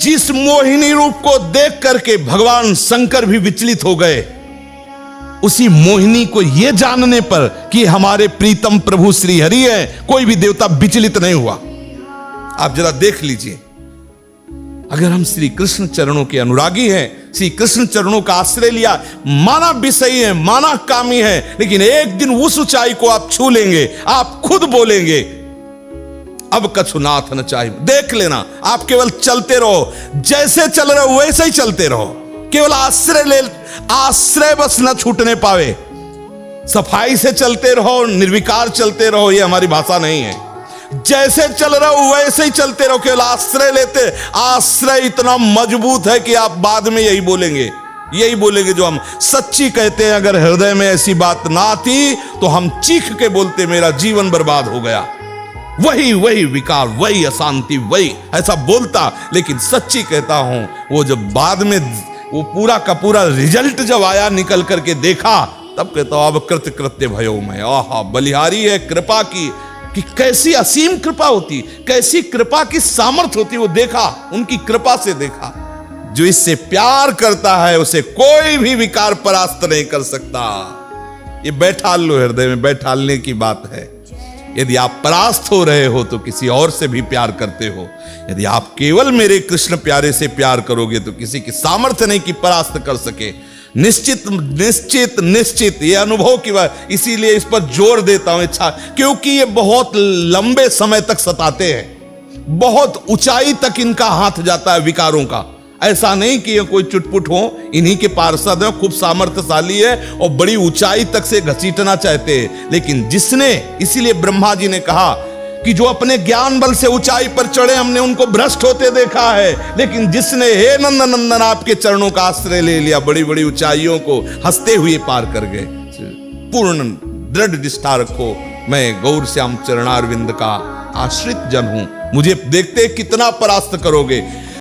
जिस मोहिनी रूप को देख करके भगवान शंकर भी विचलित हो गए, उसी मोहिनी को यह जानने पर कि हमारे प्रीतम प्रभु श्री हरि है, कोई भी देवता विचलित नहीं हुआ। आप जरा देख लीजिए, अगर हम श्री कृष्ण चरणों के अनुरागी हैं, श्री कृष्ण चरणों का आश्रय लिया, माना विषयी है, माना कामी है, लेकिन एक दिन उस ऊंचाई को आप छू लेंगे, आप खुद बोलेंगे अब कछुनाथ न चाहिए। देख लेना, आप केवल चलते रहो, जैसे चल रहे हो वैसे ही चलते रहो, केवल आश्रय ले, आश्रय बस न छूटने पावे। सफाई से चलते रहो, निर्विकार चलते रहो, ये हमारी भाषा नहीं है। जैसे चल रहे हो वैसे ही चलते रहो, केवल आश्रय लेते। आश्रय इतना मजबूत है कि आप बाद में यही बोलेंगे जो हम सच्ची कहते हैं। अगर हृदय में ऐसी बात ना आती तो हम चीख के बोलते मेरा जीवन बर्बाद हो गया, वही विकार, वही अशांति, वही ऐसा बोलता। लेकिन सच्ची कहता हूं, वो जब बाद में वो पूरा का पूरा रिजल्ट जब आया, निकल करके देखा, तब कहता हूं अब कृत्य भयो मैं। आहा, बलिहारी है कृपा की, कि कैसी असीम कृपा होती, कैसी कृपा की सामर्थ्य होती, वो देखा, उनकी कृपा से देखा। जो इससे प्यार करता है उसे कोई भी विकार परास्त नहीं कर सकता। ये बैठाल लो, हृदय में बैठालने की बात है। यदि आप परास्त हो रहे हो तो किसी और से भी प्यार करते हो, यदि आप केवल मेरे कृष्ण प्यारे से प्यार करोगे तो किसी की सामर्थ्य नहीं कि परास्त कर सके। निश्चित निश्चित निश्चित ये अनुभव की बात, इसीलिए इस पर जोर देता हूं इच्छा, क्योंकि ये बहुत लंबे समय तक सताते हैं, बहुत ऊंचाई तक इनका हाथ जाता है विकारों का। ऐसा नहीं कि ये कोई चुटपुट हो, इन्हीं के पार्षद है, खूब सामर्थ्यशाली है और बड़ी ऊंचाई तक से घसीटना चाहते हैं। लेकिन जिसने, इसीलिए ब्रह्मा जी ने कहा कि जो अपने ज्ञान बल से ऊंचाई पर चढ़े, हमने उनको भ्रष्ट होते देखा है। लेकिन जिसने हे नंदन आपके चरणों का आश्रय ले लिया, बड़ी बड़ी ऊंचाइयों को हंसते हुए पार कर गए। पूर्ण दृढ़ निष्ठा रखो, मैं गौर श्याम चरणारविंद का आश्रित जन हूं, मुझे देखते कितना परास्त करोगे।